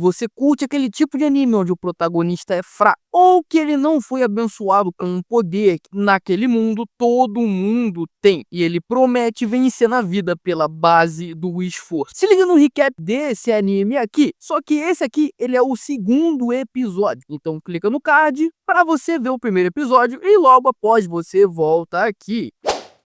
Você curte aquele tipo de anime onde o protagonista é fraco, ou que ele não foi abençoado com um poder que naquele mundo todo mundo tem, e ele promete vencer na vida pela base do esforço. Se liga no recap desse anime aqui, só que esse aqui ele é o segundo episódio, então clica no card para você ver o primeiro episódio e logo após você volta aqui.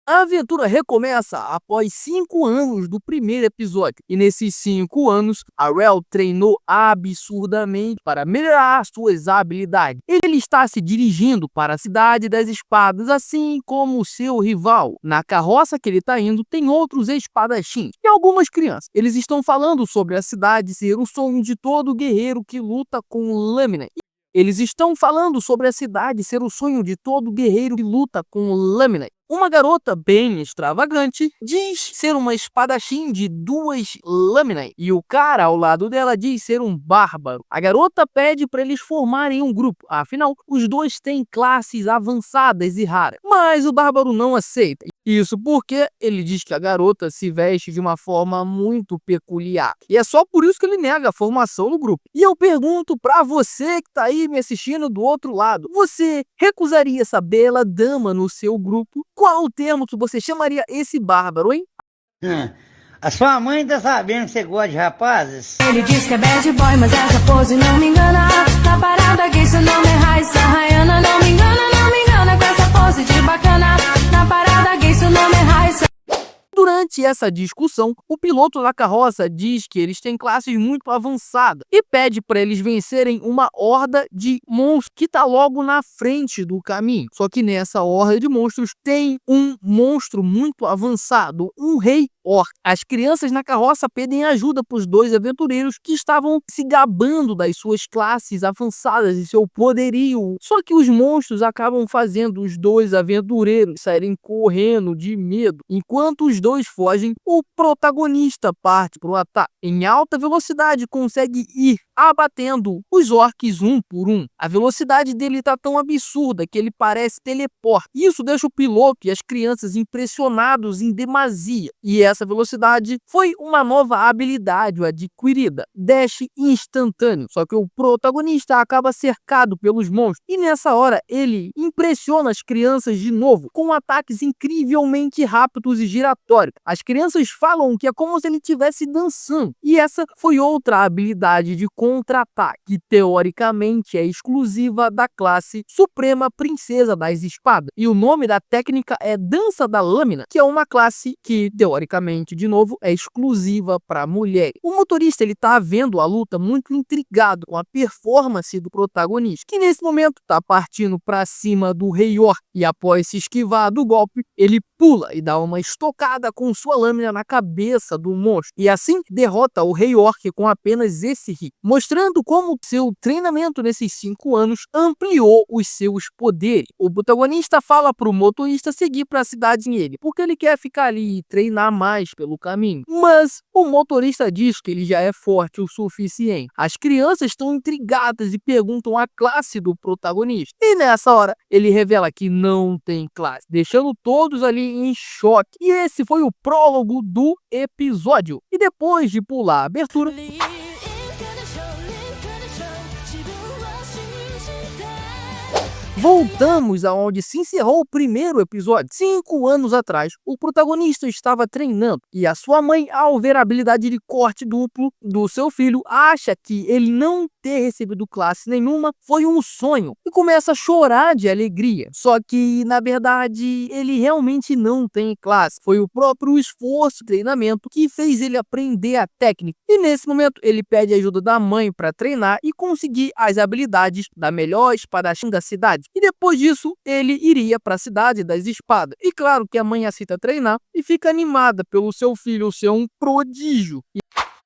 A aventura recomeça após 5 anos do primeiro episódio, e nesses 5 anos, a Rell treinou absurdamente para melhorar suas habilidades. Ele está se dirigindo para a Cidade das Espadas, assim como o seu rival. Na carroça que ele está indo, tem outros espadachins e algumas crianças. Eles estão falando sobre a cidade ser o sonho de todo guerreiro que luta com lâmina. Eles estão falando sobre a cidade ser o sonho de todo guerreiro que luta com lâmina. Uma garota bem extravagante diz ser uma espadachim de 2 lâminas e o cara ao lado dela diz ser um bárbaro. A garota pede para eles formarem um grupo, afinal, os dois têm classes avançadas e raras, mas o bárbaro não aceita. Isso porque ele diz que a garota se veste de uma forma muito peculiar. E é só por isso que ele nega a formação no grupo. E eu pergunto pra você que tá aí me assistindo do outro lado, você recusaria essa bela dama no seu grupo? Qual o termo que você chamaria esse bárbaro, hein? A sua mãe tá sabendo que você gosta de rapazes? Ele diz que é bad boy, mas essa pose não me engana. Na parada gay, seu nome é Raíssa Rayana. Não me engana com essa pose de bacana. Na parada gay, seu nome é Raíssa. Durante essa discussão, o piloto da carroça diz que eles têm classes muito avançadas e pede para eles vencerem uma horda de monstros que está logo na frente do caminho. Só que nessa horda de monstros tem um monstro muito avançado, um rei orc. As crianças na carroça pedem ajuda para os dois aventureiros que estavam se gabando das suas classes avançadas e seu poderio. Só que os monstros acabam fazendo os dois aventureiros saírem correndo de medo. Enquanto os dois fogem, o protagonista parte para o ataque. Em alta velocidade, consegue ir abatendo os orcs um por um. A velocidade dele está tão absurda que ele parece teleporte. Isso deixa o piloto e as crianças impressionados em demasia. E essa velocidade foi uma nova habilidade adquirida, dash instantâneo. Só que o protagonista acaba cercado pelos monstros e nessa hora ele impressiona as crianças de novo com ataques incrivelmente rápidos e giratórios. As crianças falam que é como se ele estivesse dançando. E essa foi outra habilidade de contra-ataque, que teoricamente é exclusiva da classe Suprema Princesa das Espadas. E o nome da técnica é Dança da Lâmina, que é uma classe que teoricamente, de novo, é exclusiva para mulheres. O motorista ele tá vendo a luta muito intrigado com a performance do protagonista, que nesse momento tá partindo para cima do Rei Orc e após se esquivar do golpe, ele pula e dá uma estocada com sua lâmina na cabeça do monstro e assim derrota o Rei Orc com apenas esse hit, mostrando como seu treinamento nesses 5 anos ampliou os seus poderes. O protagonista fala para o motorista seguir para a cidade sem ele, porque ele quer ficar ali e treinar mais pelo caminho. Mas o motorista diz que ele já é forte o suficiente. As crianças estão intrigadas e perguntam a classe do protagonista. E nessa hora, ele revela que não tem classe, deixando todos ali em choque. E esse foi o prólogo do episódio. E depois de pular a abertura, voltamos aonde se encerrou o primeiro episódio. 5 anos atrás, o protagonista estava treinando e a sua mãe, ao ver a habilidade de corte duplo do seu filho, acha que ele não ter recebido classe nenhuma foi um sonho e começa a chorar de alegria. Só que, na verdade, ele realmente não tem classe. Foi o próprio esforço e treinamento que fez ele aprender a técnica. E nesse momento, ele pede ajuda da mãe para treinar e conseguir as habilidades da melhor espadachim da cidade. E depois disso, ele iria para a Cidade das Espadas. E claro que a mãe aceita treinar e fica animada pelo seu filho ser um prodígio.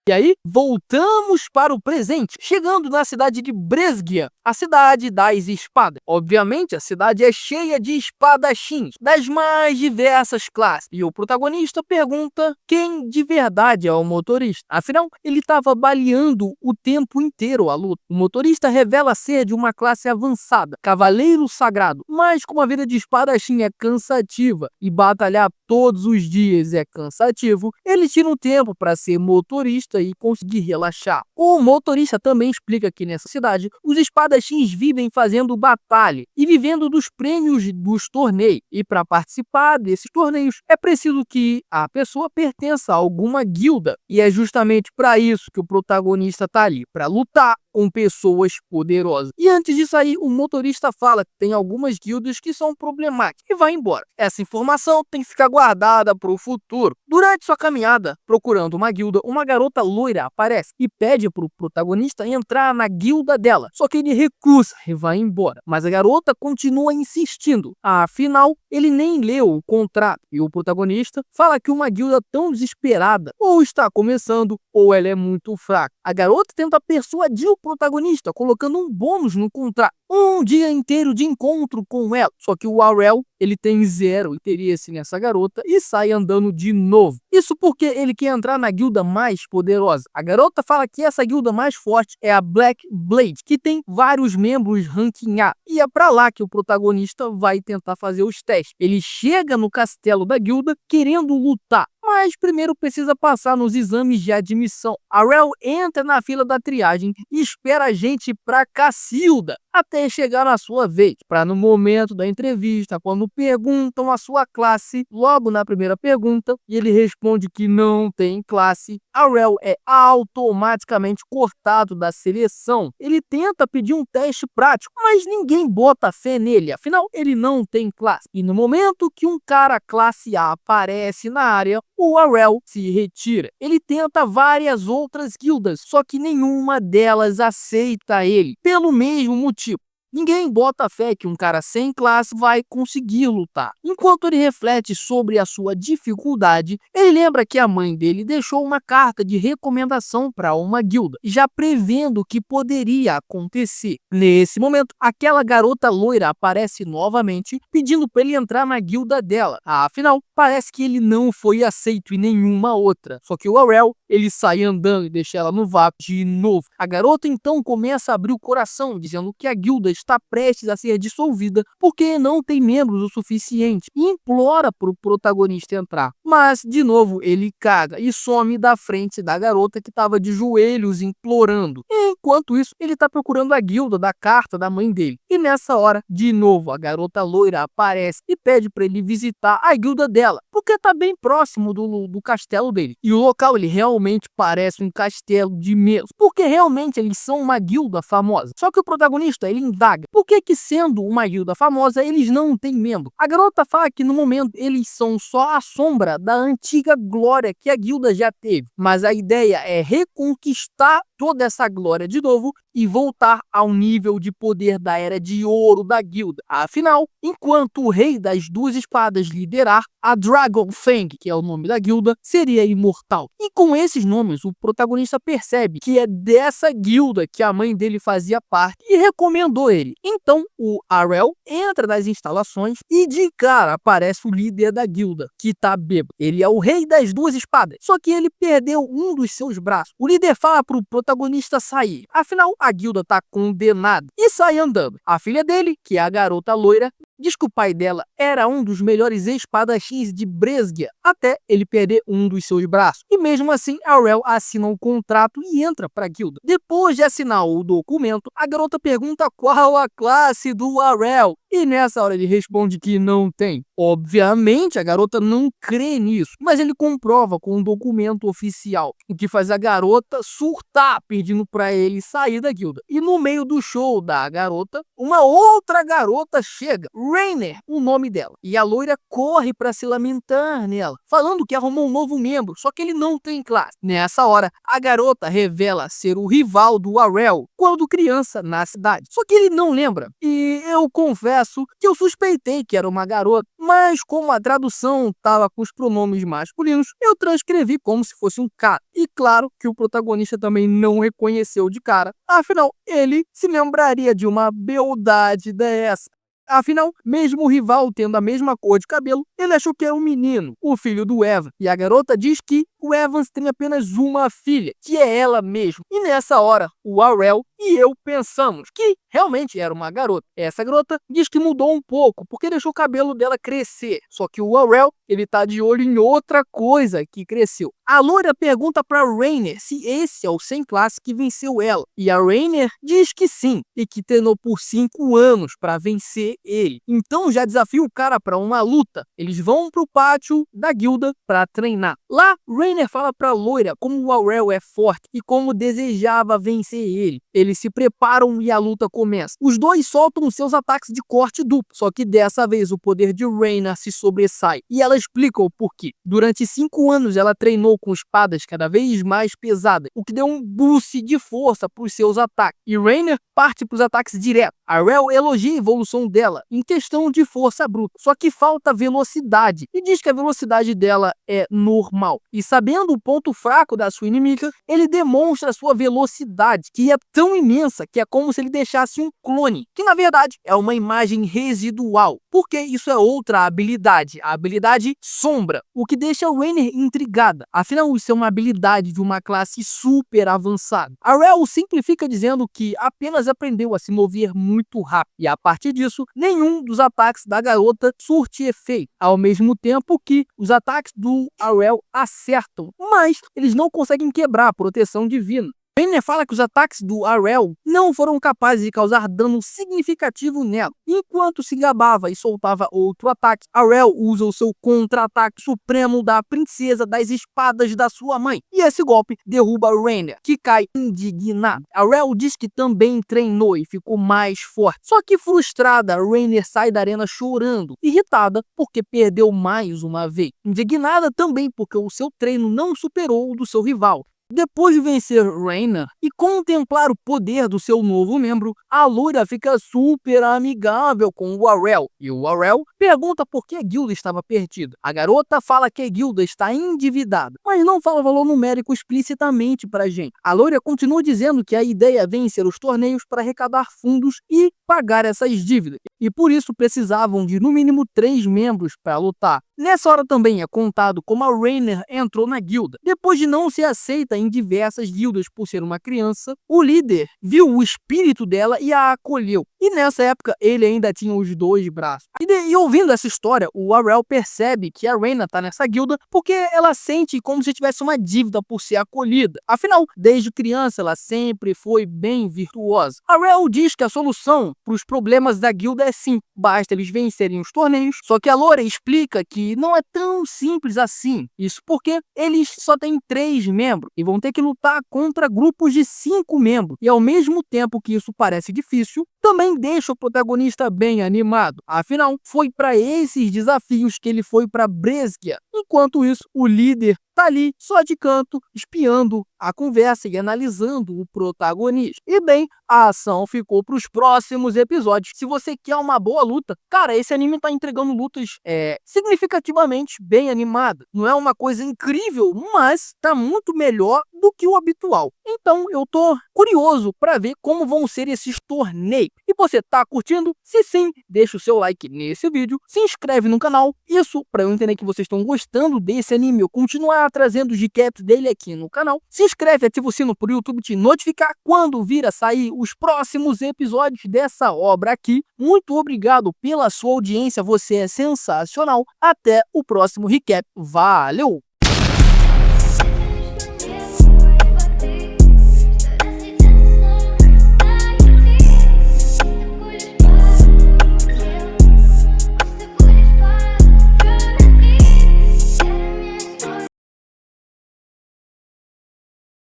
E aí, voltamos para o presente, chegando na cidade de Bresgia, a cidade das espadas. Obviamente, a cidade é cheia de espadachins, das mais diversas classes. E o protagonista pergunta quem de verdade é o motorista. Afinal, ele estava baleando o tempo inteiro a luta. O motorista revela ser de uma classe avançada, cavaleiro sagrado. Mas como a vida de espadachim é cansativa e batalhar todos os dias é cansativo, ele tira um tempo para ser motorista vista e conseguir relaxar. O motorista também explica que nessa cidade, os espadachins vivem fazendo batalha e vivendo dos prêmios dos torneios. E para participar desses torneios, é preciso que a pessoa pertença a alguma guilda. E é justamente para isso que o protagonista tá ali, para lutar com pessoas poderosas. E antes de sair, o motorista fala que tem algumas guildas que são problemáticas e vai embora. Essa informação tem que ficar guardada para o futuro. Durante sua caminhada, procurando uma guilda, uma garota loira aparece e pede para o protagonista entrar na guilda dela. Só que ele recusa e vai embora. Mas a garota continua insistindo. Afinal, ele nem leu o contrato. E o protagonista fala que uma guilda tão desesperada ou está começando ou ela é muito fraca. A garota tenta persuadir o protagonista, colocando um bônus no contrato. Um dia inteiro de encontro com ela. Só que o Arel, ele tem zero interesse nessa garota e sai andando de novo. Isso porque ele quer entrar na guilda mais poderosa. A garota fala que essa guilda mais forte é a Black Blade, que tem vários membros ranking A. E é pra lá que o protagonista vai tentar fazer os testes. Ele chega no castelo da guilda querendo lutar, mas primeiro precisa passar nos exames de admissão. Arel entra na fila da triagem e espera a gente pra Cacilda até chegar na sua vez, para no momento da entrevista, quando perguntam a sua classe, logo na primeira pergunta, e ele responde que não tem classe, Arel é automaticamente cortado da seleção. Ele tenta pedir um teste prático, mas ninguém bota fé nele, afinal ele não tem classe. E no momento que um cara classe A aparece na área, o Arel se retira. Ele tenta várias outras guildas, só que nenhuma delas aceita ele, pelo mesmo motivo. Ninguém bota fé que um cara sem classe vai conseguir lutar. Enquanto ele reflete sobre a sua dificuldade, ele lembra que a mãe dele deixou uma carta de recomendação para uma guilda, já prevendo o que poderia acontecer. Nesse momento, aquela garota loira aparece novamente, pedindo para ele entrar na guilda dela. Afinal, parece que ele não foi aceito em nenhuma outra. Só que o Arel, ele sai andando e deixa ela no vácuo de novo. A garota então começa a abrir o coração, dizendo que a guilda está prestes a ser dissolvida porque não tem membros o suficiente e implora para o protagonista entrar. Mas, de novo, ele caga e some da frente da garota que estava de joelhos implorando. Enquanto isso, ele está procurando a guilda da carta da mãe dele. E nessa hora, de novo, a garota loira aparece e pede para ele visitar a guilda dela, porque está bem próximo do castelo dele. E o local, ele realmente parece um castelo de mesmo, porque realmente eles são uma guilda famosa. Só que o protagonista, ele indaga por que sendo uma guilda famosa, eles não têm membro. A garota fala que no momento eles são só a sombra da antiga glória que a guilda já teve. Mas a ideia é reconquistar toda essa glória de novo e voltar ao nível de poder da Era de Ouro da guilda. Afinal, enquanto o Rei das Duas Espadas liderar, a Dragon Fang, que é o nome da guilda, seria imortal. E com esses nomes, o protagonista percebe que é dessa guilda que a mãe dele fazia parte e recomendou ele. Então, o Arel entra nas instalações e de cara aparece o líder da guilda, que tá bêbado. Ele é o Rei das Duas Espadas, só que ele perdeu um dos seus braços. O líder fala pro protagonista sair, afinal a guilda tá condenada, e sai andando. A filha dele, que é a garota loira, diz que o pai dela era um dos melhores espadachins de Brescia, até ele perder um dos seus braços. E mesmo assim, Arel assina um contrato e entra para a guilda. Depois de assinar o documento, a garota pergunta qual a classe do Arel. E nessa hora ele responde que não tem. Obviamente, a garota não crê nisso, mas ele comprova com um documento oficial, o que faz a garota surtar, pedindo para ele sair da guilda. E no meio do show da garota, uma outra garota chega, Rainer, o nome dela, e a loira corre para se lamentar nela, falando que arrumou um novo membro, só que ele não tem classe. Nessa hora, a garota revela ser o rival do Arel quando criança na cidade, só que ele não lembra. E eu confesso que eu suspeitei que era uma garota, mas como a tradução estava com os pronomes masculinos, eu transcrevi como se fosse um cara. E claro que o protagonista também não reconheceu de cara, afinal, ele se lembraria de uma beldade dessa. Afinal, mesmo o rival tendo a mesma cor de cabelo, ele achou que era um menino, o filho do Evan. E a garota diz que o Evans tem apenas uma filha, que é ela mesma. E nessa hora, o Arrell e eu pensamos que realmente era uma garota. Essa garota diz que mudou um pouco, porque deixou o cabelo dela crescer. Só que o Arrell, ele tá de olho em outra coisa que cresceu. A loira pergunta para Rainer se esse é o 100 classe que venceu ela. E a Rainer diz que sim, e que treinou por 5 anos para vencer ele. Então já desafia o cara para uma luta. Eles vão pro pátio da guilda para treinar. Lá, Rainer fala pra loira como o Arrell é forte e como desejava vencer ele. Eles se preparam e a luta começa. Os dois soltam seus ataques de corte duplo, só que dessa vez o poder de Rainer se sobressai. E ela explica o porquê. Durante 5 anos ela treinou com espadas cada vez mais pesadas, o que deu um boost de força para os seus ataques. E Rainer parte para os ataques direto. Arrell elogia a evolução dela em questão de força bruta, só que falta velocidade e diz que a velocidade dela é normal. E sabendo o ponto fraco da sua inimiga, ele demonstra sua velocidade, que é tão imensa que é como se ele deixasse um clone, que na verdade é uma imagem residual, porque isso é outra habilidade, a habilidade sombra, o que deixa Rainer intrigada. Afinal, isso é uma habilidade de uma classe super avançada. Arrell simplifica dizendo que apenas aprendeu a se mover muito rápido, e a partir disso, nenhum dos ataques da garota surte efeito, ao mesmo tempo que os ataques do Arrell acertam, mas eles não conseguem quebrar a proteção divina. Rainer fala que os ataques do Arrell não foram capazes de causar dano significativo nela. Enquanto se gabava e soltava outro ataque, Arrell usa o seu contra-ataque supremo da princesa das espadas da sua mãe. E esse golpe derruba Rainer, que cai indignado. Arrell diz que também treinou e ficou mais forte. Só que frustrada, Rainer sai da arena chorando, irritada porque perdeu mais uma vez. Indignada também porque o seu treino não superou o do seu rival. Depois de vencer Rainer e contemplar o poder do seu novo membro, a loira fica super amigável com o Arrell. E o Arrell pergunta por que a guilda estava perdida. A garota fala que a guilda está endividada, mas não fala valor numérico explicitamente pra gente. A loira continua dizendo que a ideia é vencer os torneios para arrecadar fundos e pagar essas dívidas. E por isso precisavam de no mínimo 3 membros para lutar. Nessa hora também é contado como a Rainer entrou na guilda. Depois de não ser aceita em diversas guildas por ser uma criança, o líder viu o espírito dela e a acolheu. E nessa época ele ainda tinha os 2 braços. E ouvindo essa história, o Arrell percebe que a Rainer tá nessa guilda porque ela sente como se tivesse uma dívida por ser acolhida. Afinal, desde criança ela sempre foi bem virtuosa. Arrell diz que a solução para os problemas da guilda é sim, basta eles vencerem os torneios. Só que a loira explica que não é tão simples assim. Isso porque eles só têm 3 membros e vão ter que lutar contra grupos de 5 membros. E ao mesmo tempo que isso parece difícil, também deixa o protagonista bem animado. Afinal, foi para esses desafios que ele foi para Brescia. Enquanto isso, o líder tá ali só de canto, espiando a conversa e analisando o protagonista. E bem, a ação ficou para os próximos episódios. Se você quer uma boa luta, cara, esse anime tá entregando lutas significativamente bem animadas. Não é uma coisa incrível, mas tá muito melhor do que o habitual. Então eu tô curioso para ver como vão ser esses torneios. E você tá curtindo? Se sim, deixa o seu like nesse vídeo, se inscreve no canal, isso para eu entender que vocês estão gostando desse anime, eu continuar trazendo os recaps dele aqui no canal. Se inscreve, ativa o sino para o YouTube te notificar quando vir a sair os próximos episódios dessa obra aqui. Muito obrigado pela sua audiência, você é sensacional. Até o próximo recap. Valeu!